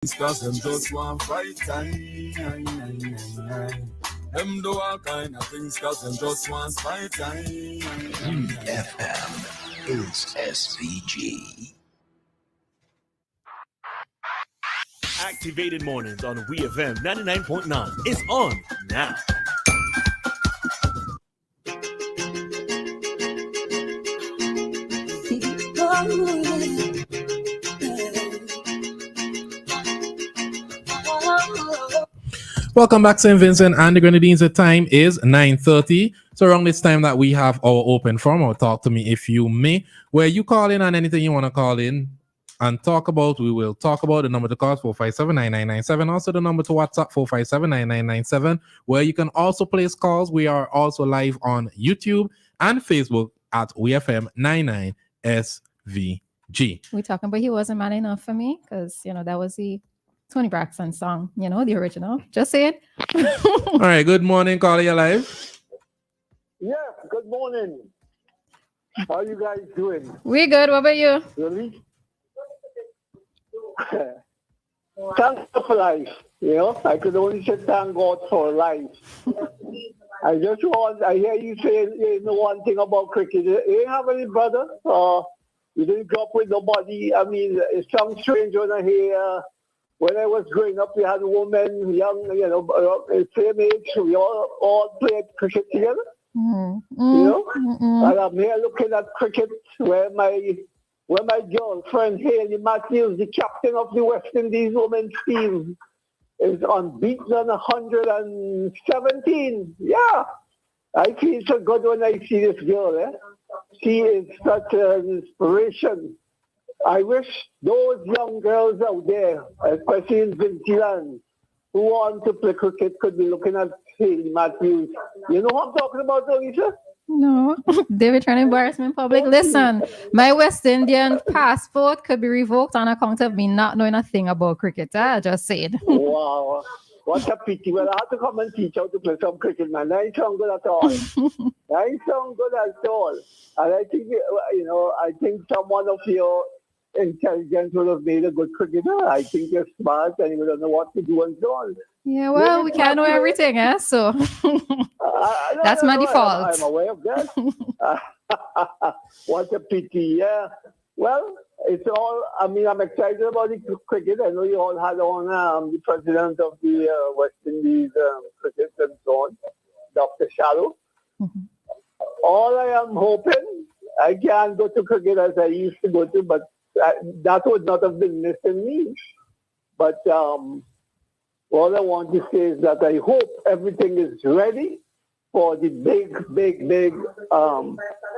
Cause them just want fight time. Them do all kind of things cause them just want fight time. WEFM is SVG. Activated mornings on WEFM 99.9 is on now. Welcome back, St. Vincent and the Grenadines. The time is 9:30. So around this time that we have our open forum, or talk to me if you may, where you call in on anything you want to call in and talk about. We will talk about. The number to call is 457-9997. Also the number to WhatsApp 457-9997, where you can also place calls. We are also live on YouTube and Facebook at WEFM 99 SVG. We talking about He Wasn't Man Enough for Me, because that was the Tony Braxton song, the original. Just say it. All right, good morning, caller, you live. Yes, good morning. How are you guys doing? We good. What about you? Really? Thank God for life. I could only say thank God for life. I hear you saying one thing about cricket. You ain't have any brother? You didn't grow up with nobody? I mean, it sounds strange when I hear... When I was growing up, we had women, young, same age. We all played cricket together. And I'm here looking at cricket where my girlfriend Haley Matthews, the captain of the West Indies women's team, is unbeaten on 117. Yeah, I feel so good when I see this girl. She is such an inspiration. I wish those young girls out there, especially in Vinceland, who want to play cricket, could be looking at Haley Matthews. You know what I'm talking about, Roleza? No, they were trying to embarrass me in public. Listen, my West Indian passport could be revoked on account of me not knowing a thing about cricket. I just said. Wow. What a pity. Well, I have to come and teach how to play some cricket, man. I ain't sound good at all. And I think, I think someone of your intelligence would have made a good cricketer. I think you're smart and you don't know what to do and so on. Yeah, well, we can't know everything, so that's my default. I'm aware of that. What a pity, yeah. Well, it's all, I'm excited about the cricket. I know you all had on the president of the West Indies cricket and so on, Dr. Shallow. Mm-hmm. All I am hoping, I can't go to cricket as I used to go to, but that would not have been missing me. But all I want to say is that I hope everything is ready for the big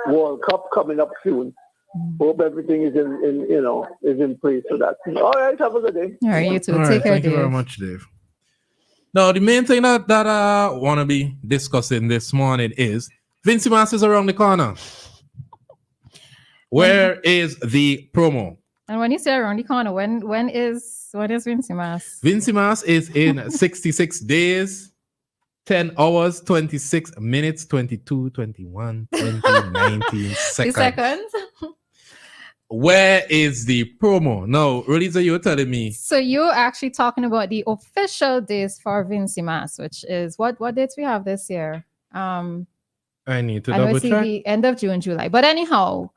World Cup coming up soon. Hope everything is in place for that. All right, have a good day. All right, you too. All Take right, care, thank Dave. you very much, Dave. Now, the main thing that I want to be discussing this morning is Vincy Mas is around the corner. Where is the promo? And when you say around the corner, when is Vincy Mas? Vincy Mas is in 66 days, 10 hours, 26 minutes, 22, 21, 20, 19 seconds. Seconds? Where is the promo? No, Roleza, you're telling me. So you're actually talking about the official days for Vincy Mas, which is what dates we have this year? I need to I know double it's check. the end of June, July. But anyhow,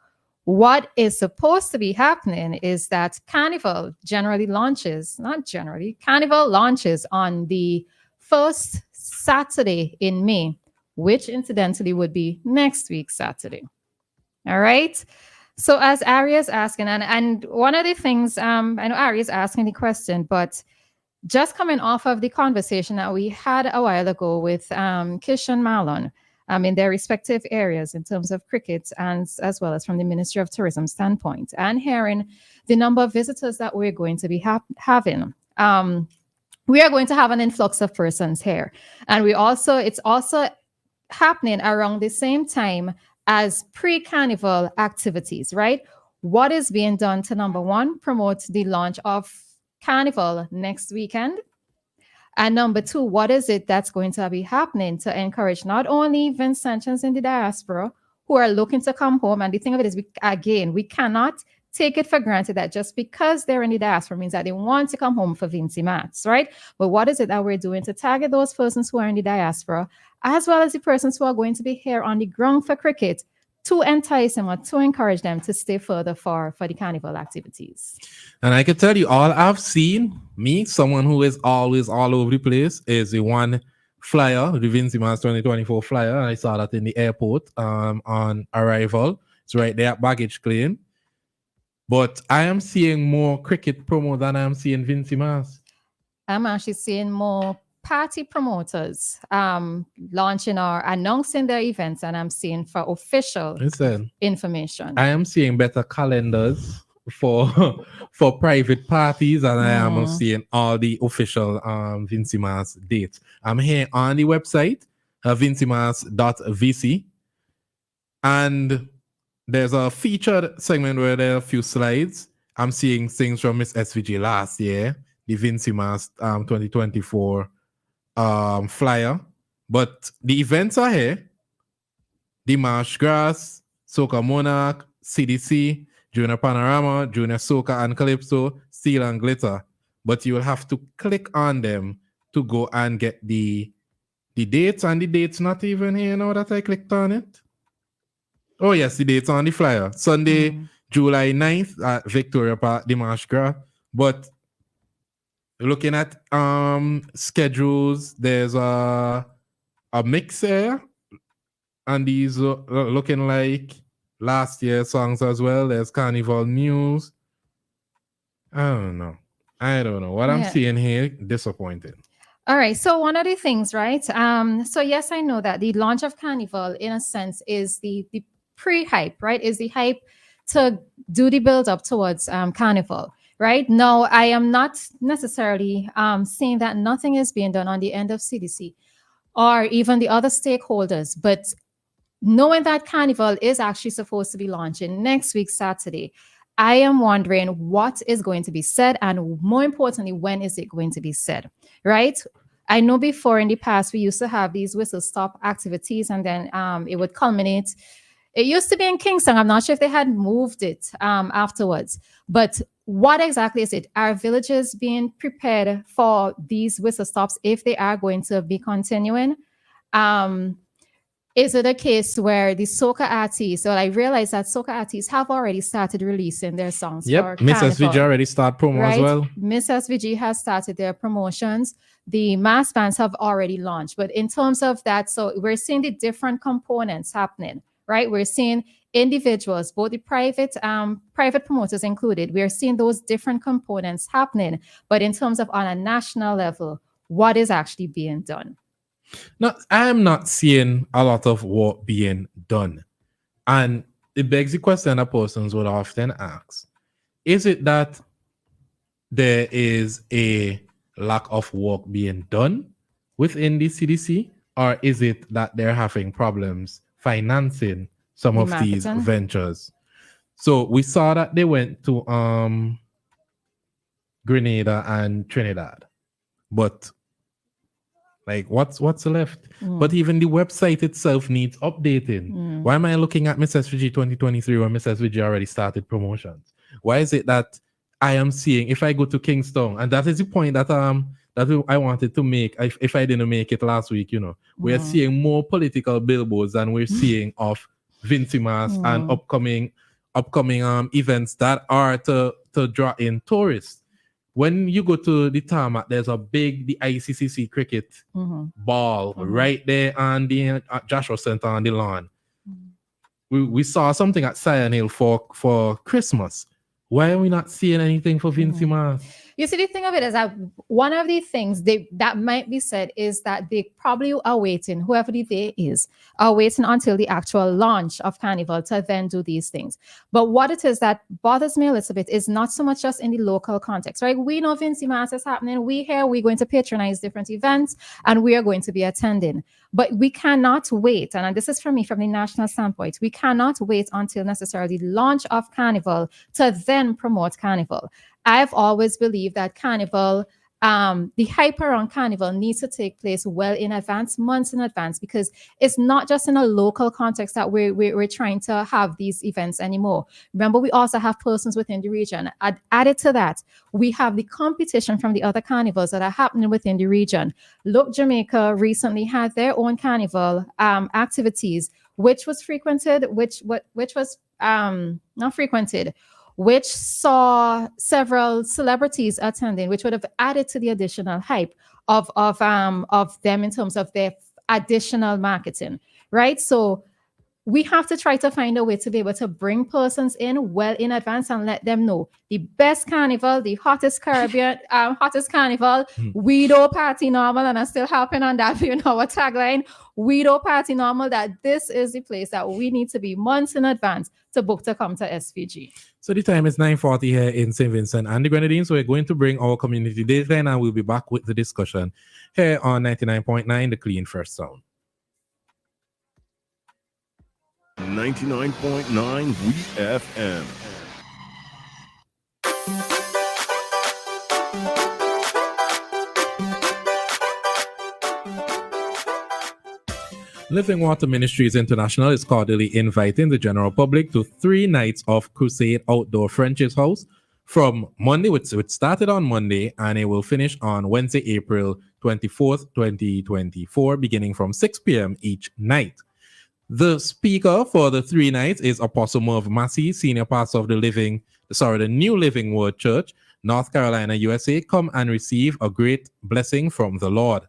what is supposed to be happening is that Carnival Carnival launches on the first Saturday in May, which incidentally would be next week Saturday. All right. So as Ari is asking, and one of the things, I know Ari is asking the question, but just coming off of the conversation that we had a while ago with Kish and Marlon, in their respective areas in terms of cricket and as well as from the Ministry of Tourism standpoint, and hearing the number of visitors that we're going to be having. We are going to have an influx of persons here. And it's also happening around the same time as pre-carnival activities, right? What is being done to, number one, promote the launch of Carnival next weekend? And number two, what is it that's going to be happening to encourage not only Vincentians in the diaspora who are looking to come home? And the thing of it is, we cannot take it for granted that just because they're in the diaspora means that they want to come home for Vincy Mats, right? But what is it that we're doing to target those persons who are in the diaspora, as well as the persons who are going to be here on the ground for cricket, to entice them or to encourage them to stay further for the carnival activities? And I can tell you, all I've seen, me, someone who is always all over the place, is the one flyer, the Vincy Mats 2024 flyer. I saw that in the airport on arrival. It's right there at baggage claim. But I am seeing more cricket promo than I am seeing Vincy Mats. I'm actually seeing more party promoters launching or announcing their events, and I'm seeing for official information. I am seeing better calendars for private parties, and I am seeing all the official Vincy Mats dates. I'm here on the website, vincymats.vc, and there's a featured segment where there are a few slides. I'm seeing things from Miss SVG last year, the Vincy Mats 2024 flyer. But the events are here. The Marsh Grass, Soca Monarch, CDC, Junior Panorama, Junior Soca and Calypso, Steel and Glitter. But you will have to click on them to go and get the dates, and the date's not even here now that I clicked on it. Oh, yes, the date's on the flyer. Sunday, July 9th at Victoria Park, the Marsh Grass. But looking at schedules, there's a mix here. And these looking like last year's songs as well. There's Carnival News. I don't know. What I'm seeing here, disappointed. All right. So one of the things, right? So yes, I know that the launch of Carnival, in a sense, is the pre-hype, right? Is the hype to do the build up towards Carnival, right? Now, I am not necessarily saying that nothing is being done on the end of CDC or even the other stakeholders, but knowing that Carnival is actually supposed to be launching next week, Saturday, I am wondering what is going to be said, and more importantly, when is it going to be said, right? I know before in the past, we used to have these whistle stop activities, and then it would culminate. It used to be in Kingston. I'm not sure if they had moved it afterwards, but what exactly is it? Are villages being prepared for these whistle stops if they are going to be continuing? Is it a case where the soca artists, so I realize that soca artists have already started releasing their songs for Miss Carnival, SVG already started promo as well. Miss SVG has started their promotions. The mass bands have already launched. But in terms of that, so we're seeing the different components happening, right? We're seeing individuals, both the private promoters included, we're seeing those different components happening. But in terms of on a national level, what is actually being done? No, I am not seeing a lot of work being done. And it begs the question that persons would often ask, is it that there is a lack of work being done within the CDC, or is it that they're having problems financing some of these ventures? So we saw that they went to Grenada and Trinidad, but like what's left? But even the website itself needs updating. Why am I looking at Miss SVG 2023 when Miss SVG already started promotions? Why is it that I am seeing, if I go to Kingston, and that is the point that I wanted to make if I didn't make it last week, we are seeing more political billboards than we're seeing of Vincy Mats and upcoming events that are to draw in tourists. When you go to the tarmac, there's the ICCC cricket ball right there on the Joshua Center on the lawn. We saw something at Sion Hill for Christmas. Why are we not seeing anything for Vincy Mats? You see, the thing of it is that one of the things that might be said is that they probably are waiting, whoever the they is, are waiting until the actual launch of Carnival to then do these things. But what it is that bothers me a little bit is not so much just in the local context, right? We know Vincy Mats is happening. We're going to patronize different events and we are going to be attending. But we cannot wait, and this is for me from the national standpoint, we cannot wait until necessarily the launch of Carnival to then promote Carnival. I've always believed that Carnival the hype around Carnival needs to take place well in advance, months in advance, because it's not just in a local context that we're trying to have these events anymore. Remember, we also have persons within the region. Added to that, we have the competition from the other carnivals that are happening within the region. Look, Jamaica recently had their own carnival activities, which was frequented, which was not frequented, which saw several celebrities attending, which would have added to the additional hype of them in terms of their additional marketing, right? So we have to try to find a way to be able to bring persons in well in advance and let them know the best carnival, the hottest Caribbean, hottest carnival, we do party normal, and I'm still helping on that, you know, our tagline, we do party normal, that this is the place that we need to be months in advance to book to come to SVG. So the time is 9:40 here in St. Vincent and the Grenadines. So we're going to bring our community dateline and we'll be back with the discussion here on 99.9, the Clean First Sound. 99.9 WEFM. Living Water Ministries International is cordially inviting the general public to 3 nights of Crusade Outdoor Friendships House from Monday, which started on Monday, and it will finish on Wednesday, April 24th, 2024, beginning from 6 p.m. each night. The speaker for the 3 nights is Apostle Merv Massey, senior pastor of the New Living Word Church, North Carolina, USA. Come and receive a great blessing from the Lord.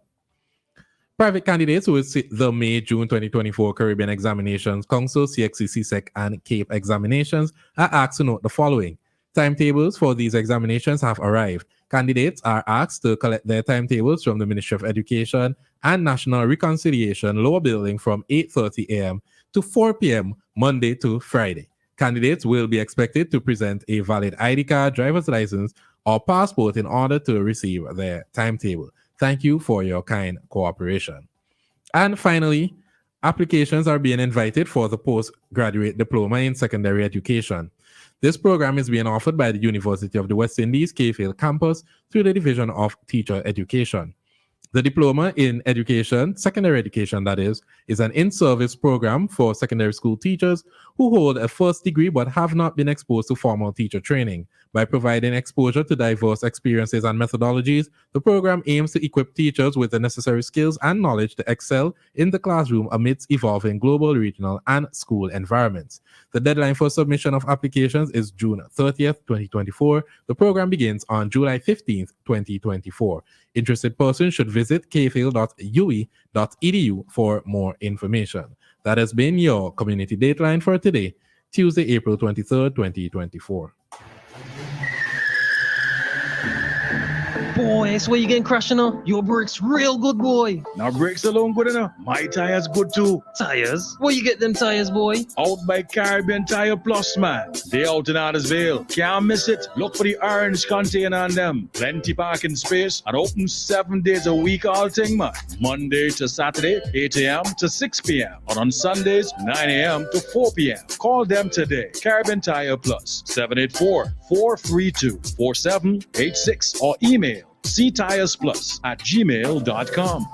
Private candidates who will sit the May-June 2024 Caribbean Examinations Council, CXC, CSEC, and CAPE examinations are asked to note the following. Timetables for these examinations have arrived. Candidates are asked to collect their timetables from the Ministry of Education and National Reconciliation Lower Building from 8:30 a.m. to 4 p.m. Monday to Friday. Candidates will be expected to present a valid ID card, driver's license, or passport in order to receive their timetable. Thank you for your kind cooperation. And finally, applications are being invited for the postgraduate diploma in secondary education. This program is being offered by the University of the West Indies, Cayfield campus, through the Division of Teacher Education. The diploma in education, secondary education that is an in-service program for secondary school teachers who hold a first degree but have not been exposed to formal teacher training. By providing exposure to diverse experiences and methodologies, the program aims to equip teachers with the necessary skills and knowledge to excel in the classroom amidst evolving global, regional, and school environments. The deadline for submission of applications is June 30th, 2024. The program begins on July 15th, 2024. Interested persons should visit kfield.ue.edu for more information. That has been your community dateline for today, Tuesday, April 23rd, 2024. Boy, so where you getting crushed now? Your brakes real good, boy. Now brakes alone good enough. My tires good too. Tires? Where you get them tires, boy? Out by Caribbean Tire Plus, man. They out in Addersville. Can't miss it. Look for the orange container on them. Plenty parking space and open 7 days a week all thing, man. Monday to Saturday, 8 a.m. to 6 p.m. And on Sundays, 9 a.m. to 4 p.m. Call them today. Caribbean Tire Plus, 784-432-4786 or email ctiresplus@gmail.com.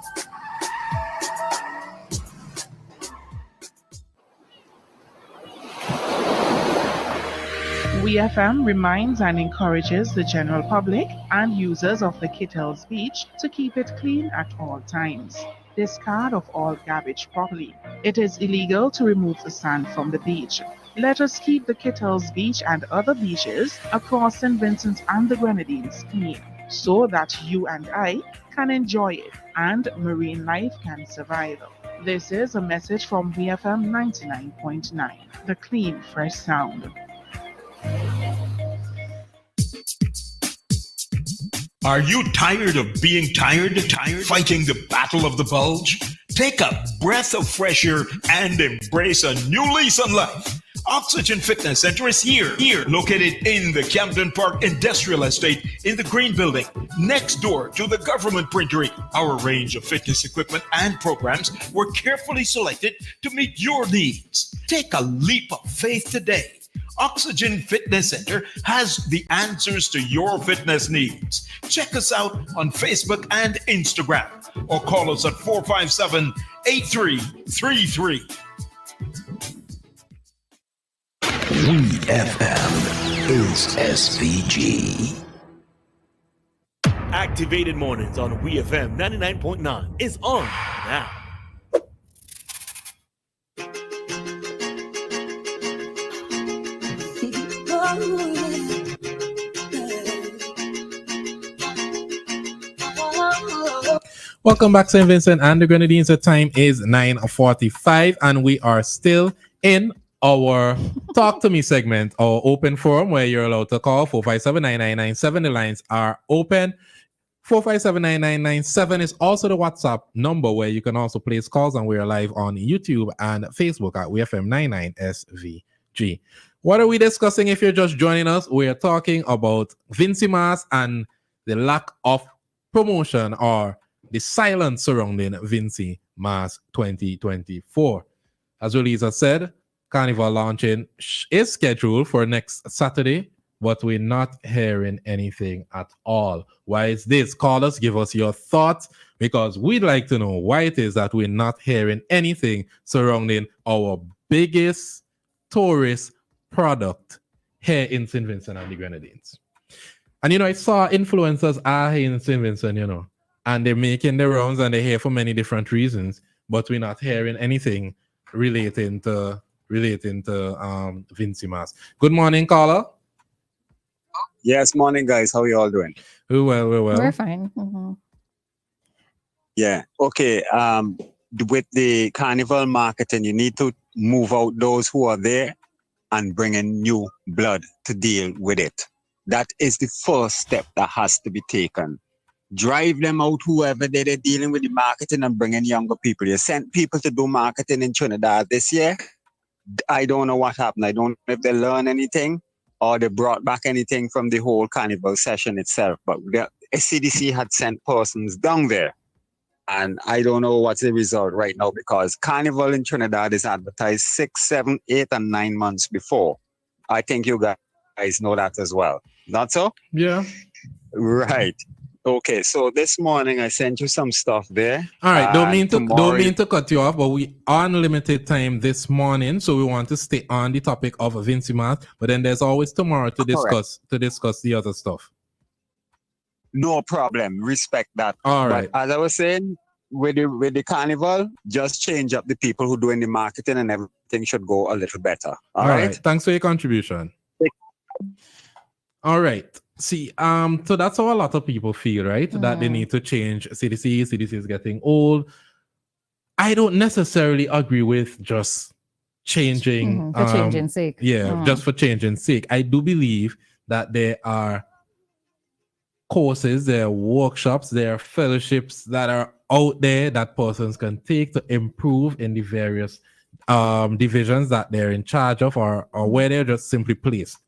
WEFM reminds and encourages the general public and users of the Kittles Beach to keep it clean at all times. Discard of all garbage properly. It is illegal to remove the sand from the beach. Let us keep the Kittles Beach and other beaches across St. Vincent and the Grenadines clean, so that you and I can enjoy it and marine life can survive. This is a message from WEFM 99.9, the clean, fresh sound. Are you tired of being tired? Fighting the battle of the bulge? Take a breath of fresh air and embrace a new lease on life. Oxygen Fitness Center is here, located in the Camden Park Industrial Estate in the Green Building, next door to the government printery. Our range of fitness equipment and programs were carefully selected to meet your needs. Take a leap of faith today Oxygen Fitness Center has the answers to your fitness needs. Check us out on Facebook and Instagram or call us at 457-8333. WEFM is SPG. Activated Mornings on WEFM 99.9 is on now. Welcome back, St. Vincent and the Grenadines. The time is 9:45 and we are still in our Talk to Me segment, our open forum where you're allowed to call 457-9997. The lines are open. 457-9997 is also the WhatsApp number where you can also place calls, and we're live on YouTube and Facebook at WFM99SVG. What are we discussing if you're just joining us? We're talking about Vincy Mas and the lack of promotion or the silence surrounding Vincy Mas 2024. As Roleza said, Carnival launching is scheduled for next Saturday, but we're not hearing anything at all. Why is this? Call us, give us your thoughts, because we'd like to know why it is that we're not hearing anything surrounding our biggest tourist product here in St. Vincent and the Grenadines. And, I saw influencers are here in St. Vincent, and they're making the rounds and they're here for many different reasons, but we're not hearing anything relating to Vincy Mas. Good morning, caller. Yes, morning, guys. How are you all doing? We're well. We're fine. Mm-hmm. Yeah. Okay. With the Carnival marketing, you need to move out those who are there and bring in new blood to deal with it. That is the first step that has to be taken. Drive them out, whoever they're dealing with the marketing, and bring in younger people. You sent people to do marketing in Trinidad this year. I don't know what happened. I don't know if they learned anything or they brought back anything from the whole Carnival session itself. But the SCDC had sent persons down there. And I don't know what's the result right now, because Carnival in Trinidad is advertised 6, 7, 8, and 9 months before. I think you guys know that as well. Not so? Yeah. Right. Okay, so this morning I sent you some stuff there. All right, don't mean to cut you off, but we are on limited time this morning, so we want to stay on the topic of Vincy Mas. But then there's always tomorrow to discuss the other stuff. No problem. Respect that. All right. But as I was saying, with the Carnival, just change up the people who doing the marketing, and everything should go a little better. All right. Thanks for your contribution. All right. See, so that's how a lot of people feel, right? That they need to change CDC. CDC is getting old. I don't necessarily agree with just changing for changing sake. Yeah, just for changing sake. I do believe that there are courses, there are workshops, there are fellowships that are out there that persons can take to improve in the various divisions that they're in charge of, or where they're just simply placed.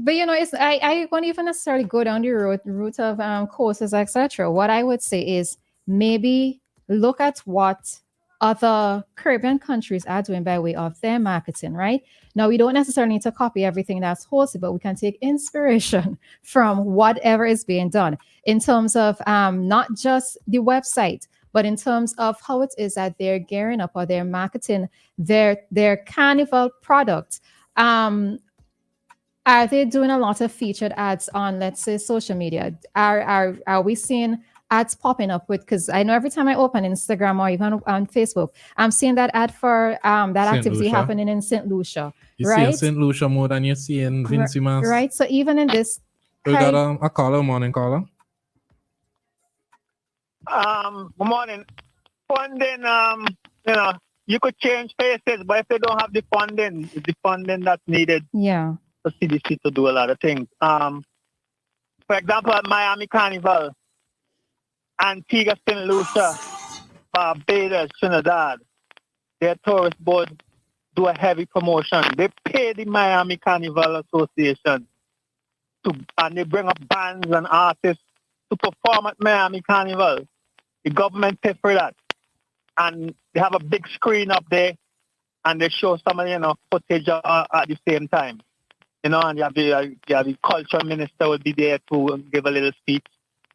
But I won't even necessarily go down the route of courses, etc. What I would say is maybe look at what other Caribbean countries are doing by way of their marketing, right? Now, we don't necessarily need to copy everything that's hosted, but we can take inspiration from whatever is being done in terms of not just the website, but in terms of how it is that they're gearing up or they're marketing their Carnival product. Are they doing a lot of featured ads on, let's say, social media? Are we seeing ads popping up with? Because I know every time I open Instagram or even on Facebook, I'm seeing that ad for that activity happening in St. Lucia. You see in St. Lucia more than you see in Vincy Mas. Right. So even in this, we got a caller, morning caller. Good morning. Funding, you could change faces, but if they don't have the funding that's needed. Yeah. For CDC to do a lot of things. For example, at Miami Carnival, Antigua, St. Lucia, Barbados, Trinidad, their tourist board do a heavy promotion. They pay the Miami Carnival Association and they bring up bands and artists to perform at Miami Carnival. The government pays for that. And they have a big screen up there and they show some of footage at the same time. And you have the culture minister will be there to give a little speech.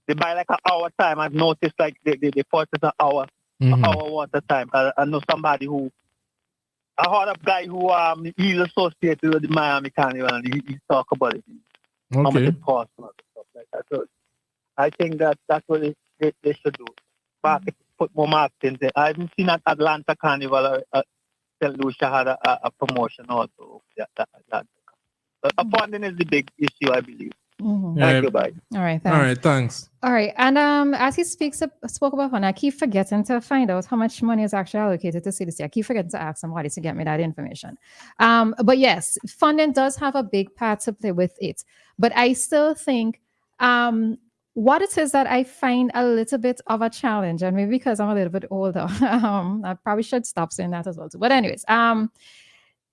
They buy like an hour time. I've noticed like they purchase an hour water time. I know somebody who, I heard a guy who he's associated with the Miami Carnival, and he talk about it. How much it costs and stuff like that. So I think that's what they should do. Put more marketing there. I haven't seen at Atlanta Carnival. St. Lucia had a promotion also. Funding is the big issue, I believe. Thank you, bye. All right, thanks. All right, thanks. All right, and as he spoke about fund, I keep forgetting to find out how much money is actually allocated to CDC. I keep forgetting to ask somebody to get me that information. But yes, funding does have a big part to play with it. But I still think what it is that I find a little bit of a challenge, and maybe because I'm a little bit older, I probably should stop saying that as well too. But anyways,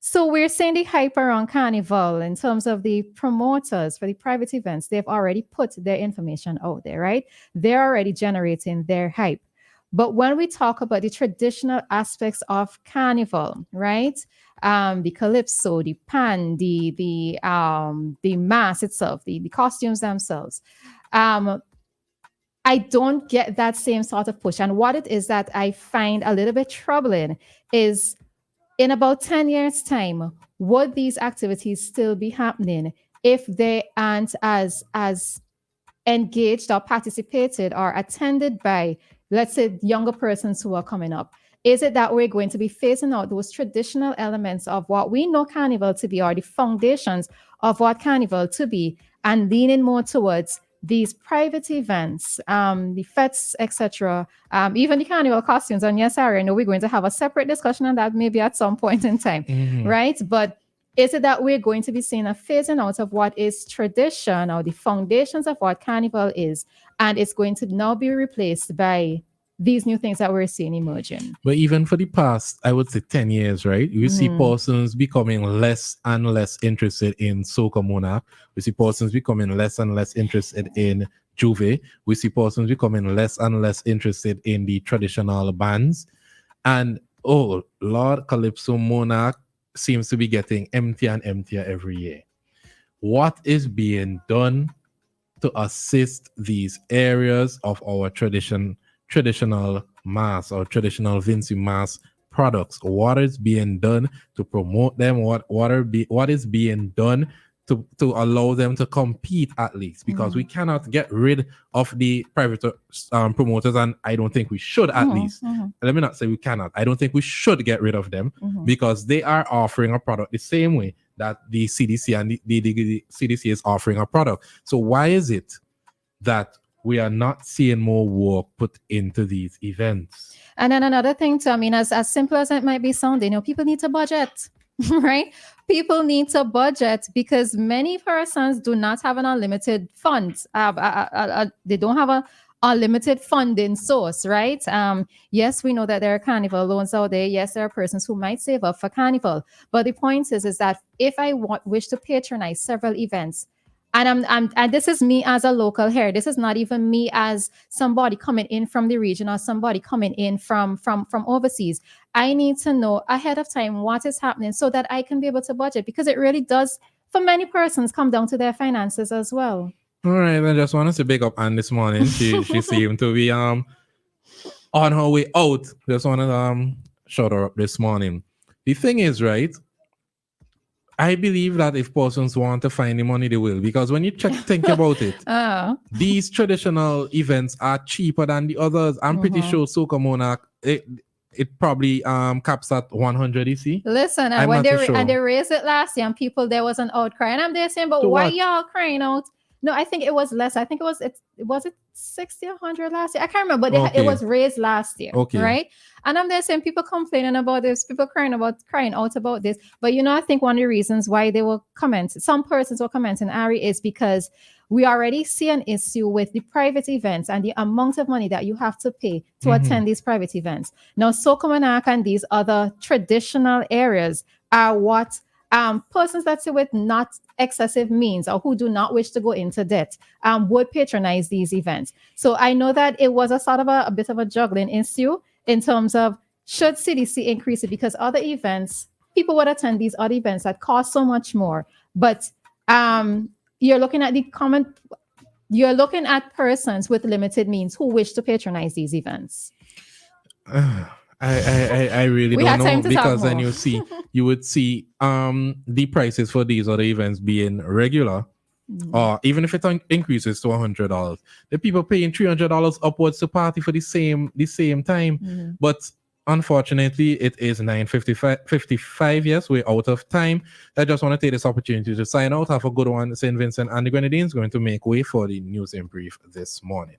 so we're seeing the hype around Carnival in terms of the promoters for the private events. They've already put their information out there, right? They're already generating their hype. But when we talk about the traditional aspects of Carnival, right? The calypso, the pan, the mask itself, the costumes themselves, I don't get that same sort of push. And what it is that I find a little bit troubling is, in about 10 years' time, would these activities still be happening if they aren't as engaged or participated or attended by, let's say, younger persons who are coming up? Is it that we're going to be phasing out those traditional elements of what we know Carnival to be, or the foundations of what Carnival to be, and leaning more towards these private events, the fetes, etc., even the Carnival costumes? And yes, Ari, I know we're going to have a separate discussion on that maybe at some point in time, right? But is it that we're going to be seeing a phasing out of what is tradition or the foundations of what Carnival is, and it's going to now be replaced by these new things that we're seeing emerging? But even for the past, I would say 10 years, right? You see persons becoming less and less interested in Soca Monarch. We see persons becoming less and less interested in Juve. We see persons becoming less and less interested in the traditional bands. And, oh, Lord, Calypso Monarch seems to be getting emptier and emptier every year. What is being done to assist these areas of our traditional mass or traditional Vinci mass products? What is being done to promote them? What is being done to allow them to compete, at least? Because we cannot get rid of the private promoters, and I don't think we should, at least. Let me not say we cannot. I don't think we should get rid of them, because they are offering a product the same way that the CDC and the CDC is offering a product. So why is it that we are not seeing more work put into these events? And then another thing too, I mean, as simple as it might be sounding, people need to budget, right? People need to budget, because many persons do not have an unlimited fund. They don't have a unlimited funding source, right? Yes, we know that there are Carnival loans out there. Yes, there are persons who might save up for Carnival. But the point is that if I wish to patronize several events, and this is me as a local here. This is not even me as somebody coming in from the region or somebody coming in from overseas. I need to know ahead of time what is happening so that I can be able to budget, because it really does, for many persons, come down to their finances as well. All right, I just wanted to big up Anne this morning. She seemed to be on her way out. Just wanted to shout her up this morning. The thing is, right, I believe that if persons want to find the money, they will. Because when you think about it, these traditional events are cheaper than the others. I'm pretty sure Soca Monarch, it probably caps at 100, you see? Listen, and when they raised it last year, and people, there was an outcry. And I'm there saying, but why y'all crying out? No, I think it was less. I think was it 60 or 100 last year? I can't remember, but it was raised last year, right? And I'm there saying people complaining about this, people crying out about this. But I think one of the reasons why they were commenting, some persons were commenting, Ari, is because we already see an issue with the private events and the amount of money that you have to pay to attend these private events. Now, Soca Monarch and these other traditional areas are what persons, let's say, with not excessive means or who do not wish to go into debt would patronize these events. So I know that it was a sort of a bit of a juggling issue in terms of should CDC increase it? Because other events, people would attend these other events that cost so much more. But you're looking at you're looking at persons with limited means who wish to patronize these events. I really We don't had time know, to because talk then more. you would see the prices for these other events being regular, or even if it increases to $100, the people paying $300 upwards to party for the same time. But unfortunately, it is 9:55. Yes, we're out of time. I just want to take this opportunity to sign out. Have a good one. St. Vincent and the Grenadines going to make way for the news in brief this morning.